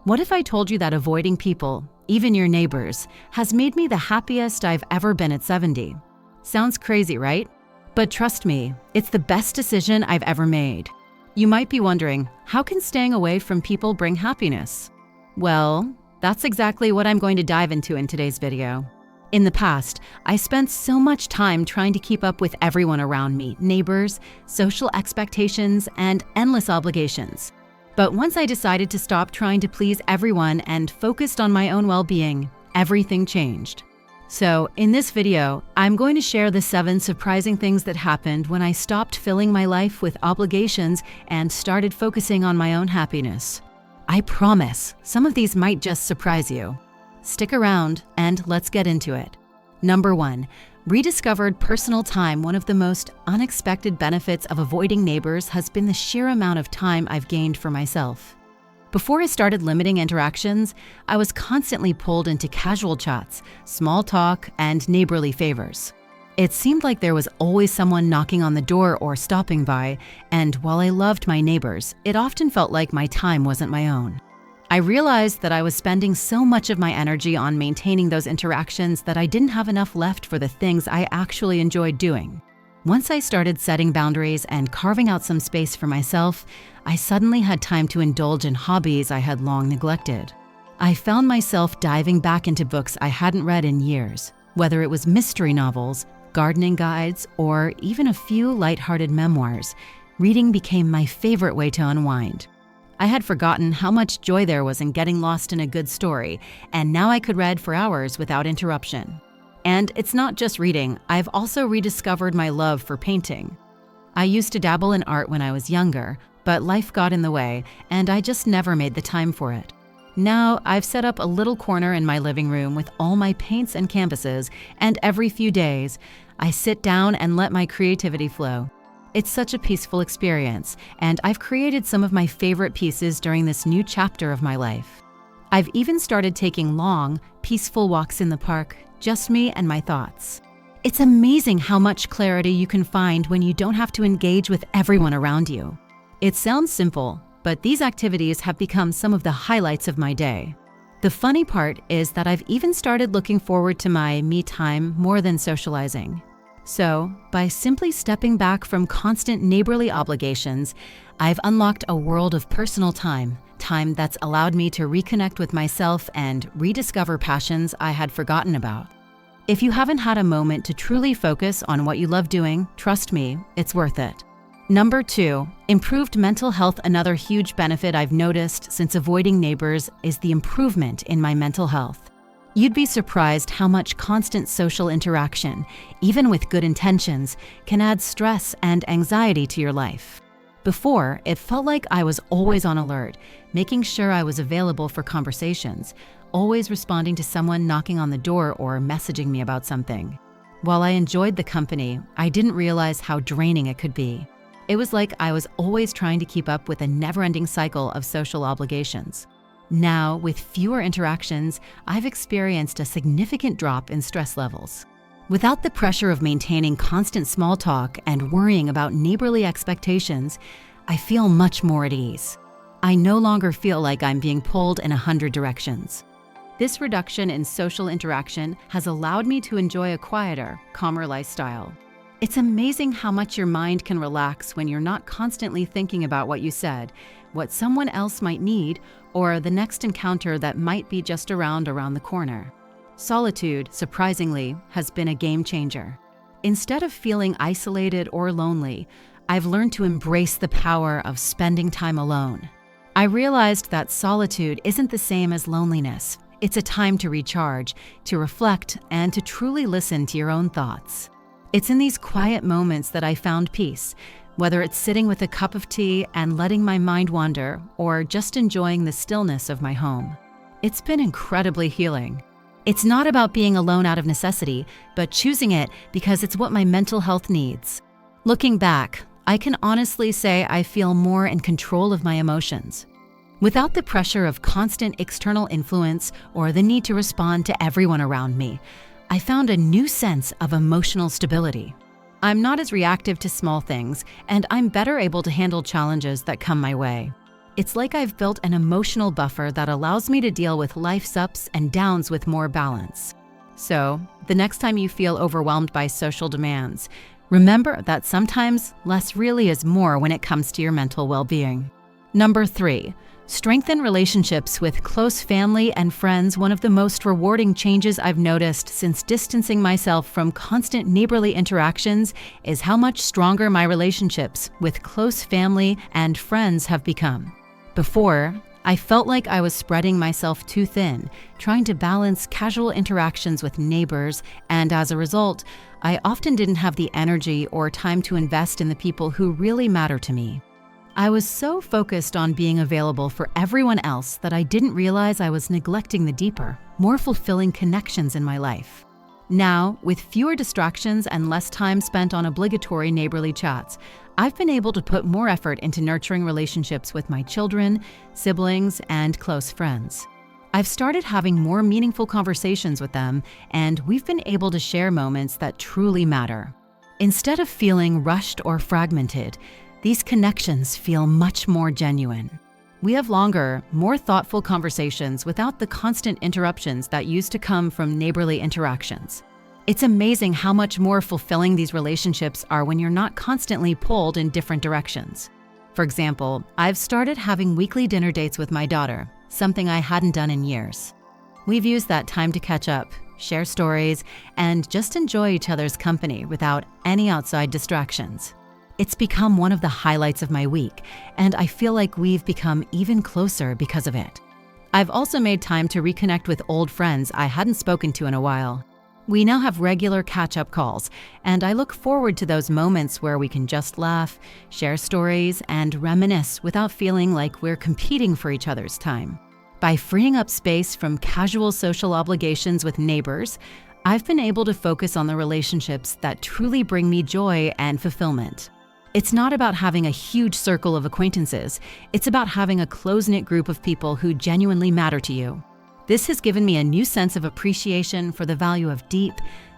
What if I told you that avoiding people, even your neighbors, has made me the happiest I've ever been at 70? Sounds crazy, right? But trust me, it's the best decision I've ever made. You might be wondering, how can staying away from people bring happiness? Well, that's exactly what I'm going to dive into in today's video. In the past, I spent so much time trying to keep up with everyone around me, neighbors, social expectations, and endless obligations. But once I decided to stop trying to please everyone and focused on my own well-being, everything changed. So, in this video, I'm going to share the 7 surprising things that happened when I stopped filling my life with obligations and started focusing on my own happiness. I promise, some of these might just surprise you. Stick around and let's get into it. Number 1, rediscovered personal time. One of the most unexpected benefits of avoiding neighbors has been the sheer amount of time I've gained for myself. Before I started limiting interactions, I was constantly pulled into casual chats, small talk, and neighborly favors. It seemed like there was always someone knocking on the door or stopping by, and while I loved my neighbors, it often felt like my time wasn't my own. I realized that I was spending so much of my energy on maintaining those interactions that I didn't have enough left for the things I actually enjoyed doing. Once I started setting boundaries and carving out some space for myself, I suddenly had time to indulge in hobbies I had long neglected. I found myself diving back into books I hadn't read in years, whether it was mystery novels, gardening guides, or even a few lighthearted memoirs. Reading became my favorite way to unwind. I had forgotten how much joy there was in getting lost in a good story, and now I could read for hours without interruption. And it's not just reading, I've also rediscovered my love for painting. I used to dabble in art when I was younger, but life got in the way, and I just never made the time for it. Now, I've set up a little corner in my living room with all my paints and canvases, and every few days, I sit down and let my creativity flow. It's such a peaceful experience, and I've created some of my favorite pieces during this new chapter of my life. I've even started taking long, peaceful walks in the park, just me and my thoughts. It's amazing how much clarity you can find when you don't have to engage with everyone around you. It sounds simple, but these activities have become some of the highlights of my day. The funny part is that I've even started looking forward to my me time more than socializing. So, by simply stepping back from constant neighborly obligations, I've unlocked a world of personal time that's allowed me to reconnect with myself and rediscover passions I had forgotten about. If you haven't had a moment to truly focus on what you love doing, trust me, it's worth it. Number 2, improved mental health. Another huge benefit I've noticed since avoiding neighbors is the improvement in my mental health. You'd be surprised how much constant social interaction, even with good intentions, can add stress and anxiety to your life. Before, it felt like I was always on alert, making sure I was available for conversations, always responding to someone knocking on the door or messaging me about something. While I enjoyed the company, I didn't realize how draining it could be. It was like I was always trying to keep up with a never-ending cycle of social obligations. Now, with fewer interactions, I've experienced a significant drop in stress levels. Without the pressure of maintaining constant small talk and worrying about neighborly expectations, I feel much more at ease. I no longer feel like I'm being pulled in 100 directions. This reduction in social interaction has allowed me to enjoy a quieter, calmer lifestyle. It's amazing how much your mind can relax when you're not constantly thinking about what you said, what someone else might need, or the next encounter that might be just around the corner. Solitude, surprisingly, has been a game changer. Instead of feeling isolated or lonely, I've learned to embrace the power of spending time alone. I realized that solitude isn't the same as loneliness. It's a time to recharge, to reflect, and to truly listen to your own thoughts. It's in these quiet moments that I found peace, whether it's sitting with a cup of tea and letting my mind wander, or just enjoying the stillness of my home. It's been incredibly healing. It's not about being alone out of necessity, but choosing it because it's what my mental health needs. Looking back, I can honestly say I feel more in control of my emotions. Without the pressure of constant external influence or the need to respond to everyone around me, I found a new sense of emotional stability. I'm not as reactive to small things, and I'm better able to handle challenges that come my way. It's like I've built an emotional buffer that allows me to deal with life's ups and downs with more balance. So, the next time you feel overwhelmed by social demands, remember that sometimes less really is more when it comes to your mental well-being. Number 3, strengthen relationships with close family and friends. One of the most rewarding changes I've noticed since distancing myself from constant neighborly interactions is how much stronger my relationships with close family and friends have become. Before, I felt like I was spreading myself too thin, trying to balance casual interactions with neighbors, and as a result, I often didn't have the energy or time to invest in the people who really matter to me. I was so focused on being available for everyone else that I didn't realize I was neglecting the deeper, more fulfilling connections in my life. Now, with fewer distractions and less time spent on obligatory neighborly chats, I've been able to put more effort into nurturing relationships with my children, siblings, and close friends. I've started having more meaningful conversations with them, and we've been able to share moments that truly matter. Instead of feeling rushed or fragmented, these connections feel much more genuine. We have longer, more thoughtful conversations without the constant interruptions that used to come from neighborly interactions. It's amazing how much more fulfilling these relationships are when you're not constantly pulled in different directions. For example, I've started having weekly dinner dates with my daughter, something I hadn't done in years. We've used that time to catch up, share stories, and just enjoy each other's company without any outside distractions. It's become one of the highlights of my week, and I feel like we've become even closer because of it. I've also made time to reconnect with old friends I hadn't spoken to in a while. We now have regular catch-up calls, and I look forward to those moments where we can just laugh, share stories, and reminisce without feeling like we're competing for each other's time. By freeing up space from casual social obligations with neighbors, I've been able to focus on the relationships that truly bring me joy and fulfillment. It's not about having a huge circle of acquaintances, it's about having a close-knit group of people who genuinely matter to you. This has given me a new sense of appreciation for the value of deep,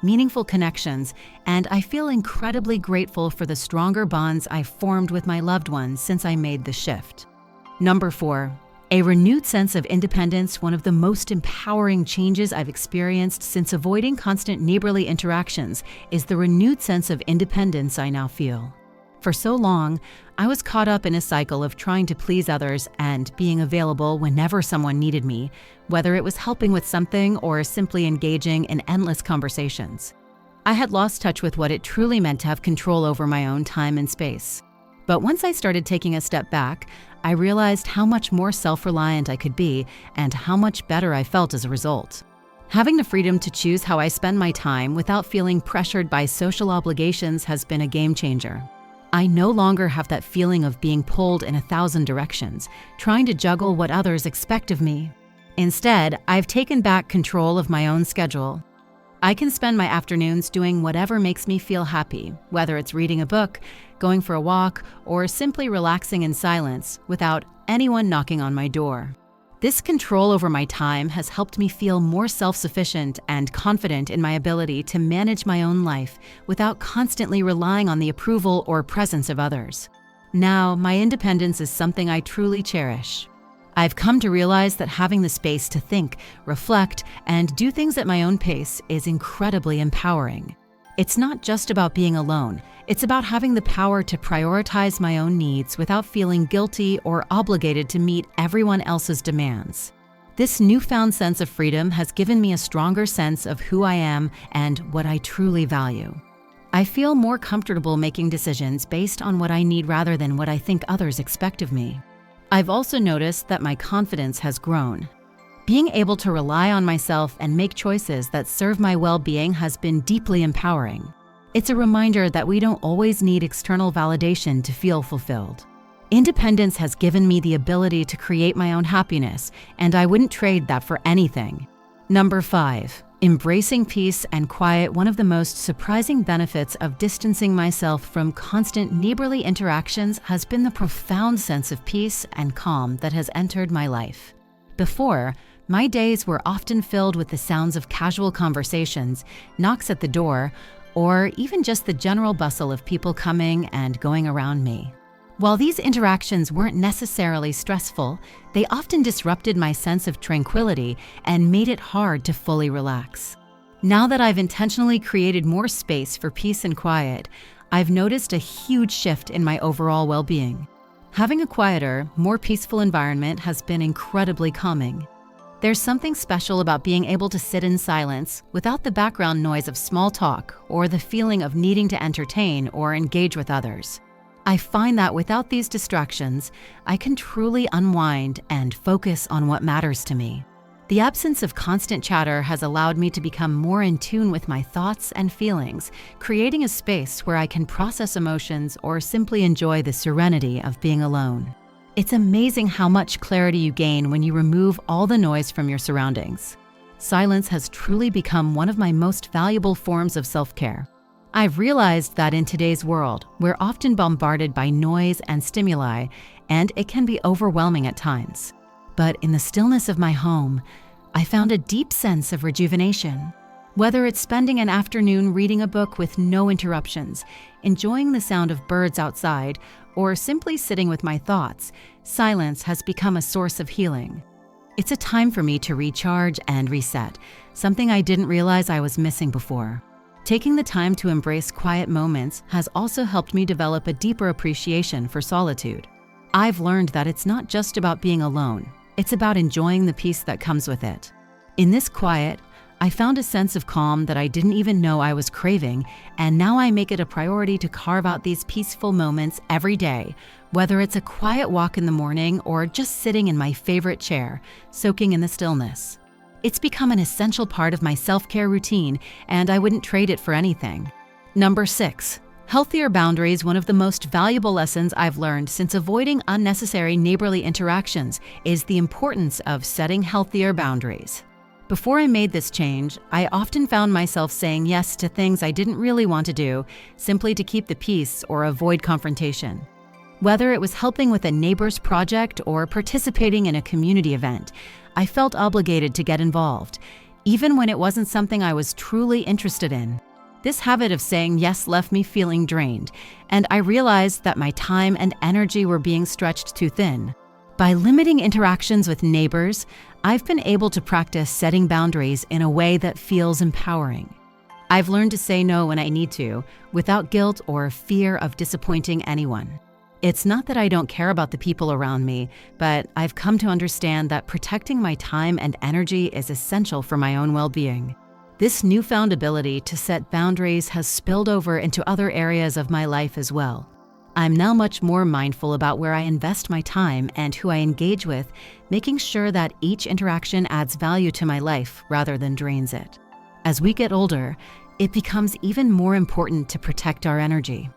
meaningful connections, and I feel incredibly grateful for the stronger bonds I've formed with my loved ones since I made the shift. Number 4, a renewed sense of independence. One of the most empowering changes I've experienced since avoiding constant neighborly interactions is the renewed sense of independence I now feel. For so long, I was caught up in a cycle of trying to please others and being available whenever someone needed me, whether it was helping with something or simply engaging in endless conversations. I had lost touch with what it truly meant to have control over my own time and space. But once I started taking a step back, I realized how much more self-reliant I could be and how much better I felt as a result. Having the freedom to choose how I spend my time without feeling pressured by social obligations has been a game changer. I no longer have that feeling of being pulled in 1,000 directions, trying to juggle what others expect of me. Instead, I've taken back control of my own schedule. I can spend my afternoons doing whatever makes me feel happy, whether it's reading a book, going for a walk, or simply relaxing in silence without anyone knocking on my door. This control over my time has helped me feel more self-sufficient and confident in my ability to manage my own life without constantly relying on the approval or presence of others. Now, my independence is something I truly cherish. I've come to realize that having the space to think, reflect, and do things at my own pace is incredibly empowering. It's not just about being alone. It's about having the power to prioritize my own needs without feeling guilty or obligated to meet everyone else's demands. This newfound sense of freedom has given me a stronger sense of who I am and what I truly value. I feel more comfortable making decisions based on what I need rather than what I think others expect of me. I've also noticed that my confidence has grown. Being able to rely on myself and make choices that serve my well-being has been deeply empowering. It's a reminder that we don't always need external validation to feel fulfilled. Independence has given me the ability to create my own happiness, and I wouldn't trade that for anything. Number 5, embracing peace and quiet. One of the most surprising benefits of distancing myself from constant neighborly interactions has been the profound sense of peace and calm that has entered my life. Before, my days were often filled with the sounds of casual conversations, knocks at the door, or even just the general bustle of people coming and going around me. While these interactions weren't necessarily stressful, they often disrupted my sense of tranquility and made it hard to fully relax. Now that I've intentionally created more space for peace and quiet, I've noticed a huge shift in my overall well-being. Having a quieter, more peaceful environment has been incredibly calming. There's something special about being able to sit in silence without the background noise of small talk or the feeling of needing to entertain or engage with others. I find that without these distractions, I can truly unwind and focus on what matters to me. The absence of constant chatter has allowed me to become more in tune with my thoughts and feelings, creating a space where I can process emotions or simply enjoy the serenity of being alone. It's amazing how much clarity you gain when you remove all the noise from your surroundings. Silence has truly become one of my most valuable forms of self-care. I've realized that in today's world, we're often bombarded by noise and stimuli, and it can be overwhelming at times. But in the stillness of my home, I found a deep sense of rejuvenation. Whether it's spending an afternoon reading a book with no interruptions, enjoying the sound of birds outside, or simply sitting with my thoughts, silence has become a source of healing. It's a time for me to recharge and reset, something I didn't realize I was missing before. Taking the time to embrace quiet moments has also helped me develop a deeper appreciation for solitude. I've learned that it's not just about being alone, it's about enjoying the peace that comes with it. In this quiet, I found a sense of calm that I didn't even know I was craving, and now I make it a priority to carve out these peaceful moments every day, whether it's a quiet walk in the morning or just sitting in my favorite chair, soaking in the stillness. It's become an essential part of my self-care routine, and I wouldn't trade it for anything. Number 6. Healthier boundaries. One of the most valuable lessons I've learned since avoiding unnecessary neighborly interactions is the importance of setting healthier boundaries. Before I made this change, I often found myself saying yes to things I didn't really want to do, simply to keep the peace or avoid confrontation. Whether it was helping with a neighbor's project or participating in a community event, I felt obligated to get involved, even when it wasn't something I was truly interested in. This habit of saying yes left me feeling drained, and I realized that my time and energy were being stretched too thin. By limiting interactions with neighbors, I've been able to practice setting boundaries in a way that feels empowering. I've learned to say no when I need to, without guilt or fear of disappointing anyone. It's not that I don't care about the people around me, but I've come to understand that protecting my time and energy is essential for my own well-being. This newfound ability to set boundaries has spilled over into other areas of my life as well. I'm now much more mindful about where I invest my time and who I engage with, making sure that each interaction adds value to my life rather than drains it. As we get older, it becomes even more important to protect our energy.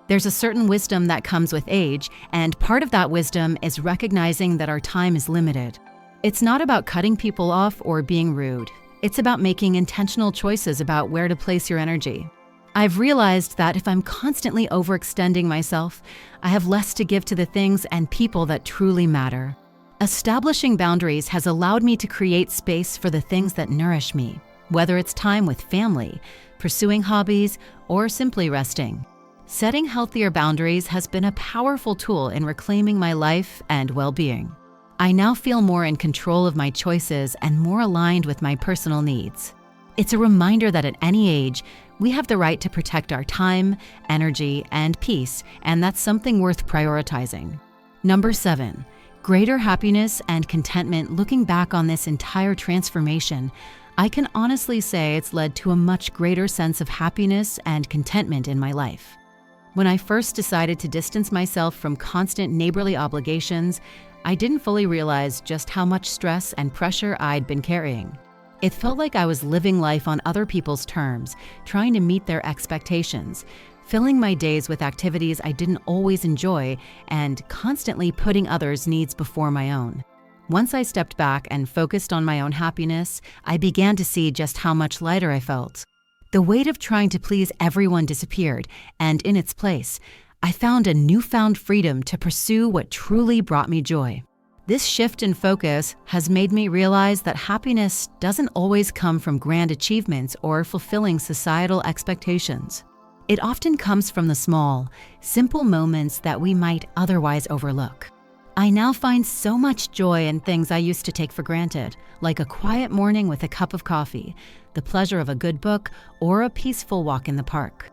There's a certain wisdom that comes with age, and part of that wisdom is recognizing that our time is limited. It's not about cutting people off or being rude. It's about making intentional choices about where to place your energy. I've realized that if I'm constantly overextending myself, I have less to give to the things and people that truly matter. Establishing boundaries has allowed me to create space for the things that nourish me, whether it's time with family, pursuing hobbies, or simply resting. Setting healthier boundaries has been a powerful tool in reclaiming my life and well-being. I now feel more in control of my choices and more aligned with my personal needs. It's a reminder that at any age, we have the right to protect our time, energy, and peace, and that's something worth prioritizing. Number 7, greater happiness and contentment. Looking back on this entire transformation, I can honestly say it's led to a much greater sense of happiness and contentment in my life. When I first decided to distance myself from constant neighborly obligations, I didn't fully realize just how much stress and pressure I'd been carrying. It felt like I was living life on other people's terms, trying to meet their expectations, filling my days with activities I didn't always enjoy, and constantly putting others' needs before my own. Once I stepped back and focused on my own happiness, I began to see just how much lighter I felt. The weight of trying to please everyone disappeared, and in its place, I found a newfound freedom to pursue what truly brought me joy. This shift in focus has made me realize that happiness doesn't always come from grand achievements or fulfilling societal expectations. It often comes from the small, simple moments that we might otherwise overlook. I now find so much joy in things I used to take for granted, like a quiet morning with a cup of coffee, the pleasure of a good book, or a peaceful walk in the park.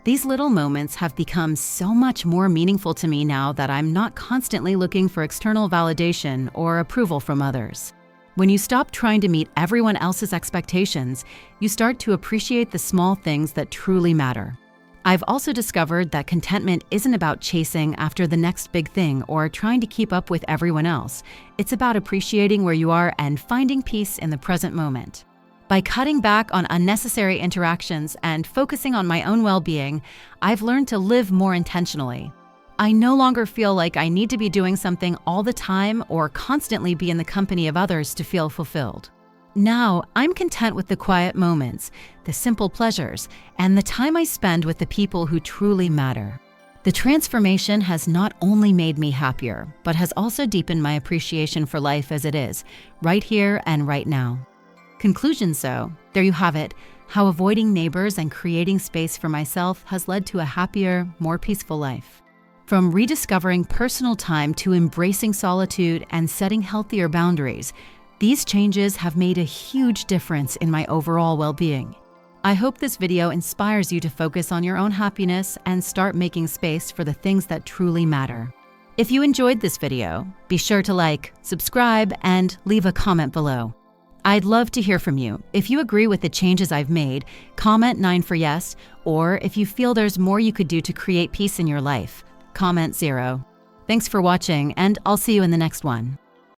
These little moments have become so much more meaningful to me now that I'm not constantly looking for external validation or approval from others. When you stop trying to meet everyone else's expectations, you start to appreciate the small things that truly matter. I've also discovered that contentment isn't about chasing after the next big thing or trying to keep up with everyone else. It's about appreciating where you are and finding peace in the present moment. By cutting back on unnecessary interactions and focusing on my own well-being, I've learned to live more intentionally. I no longer feel like I need to be doing something all the time or constantly be in the company of others to feel fulfilled. Now, I'm content with the quiet moments, the simple pleasures, and the time I spend with the people who truly matter. The transformation has not only made me happier, but has also deepened my appreciation for life as it is, right here and right now. Conclusion: so, there you have it, how avoiding neighbors and creating space for myself has led to a happier, more peaceful life. From rediscovering personal time to embracing solitude and setting healthier boundaries, these changes have made a huge difference in my overall well-being. I hope this video inspires you to focus on your own happiness and start making space for the things that truly matter. If you enjoyed this video, be sure to like, subscribe, and leave a comment below. I'd love to hear from you. If you agree with the changes I've made, comment 9 for yes, or if you feel there's more you could do to create peace in your life, comment 0. Thanks for watching, and I'll see you in the next one.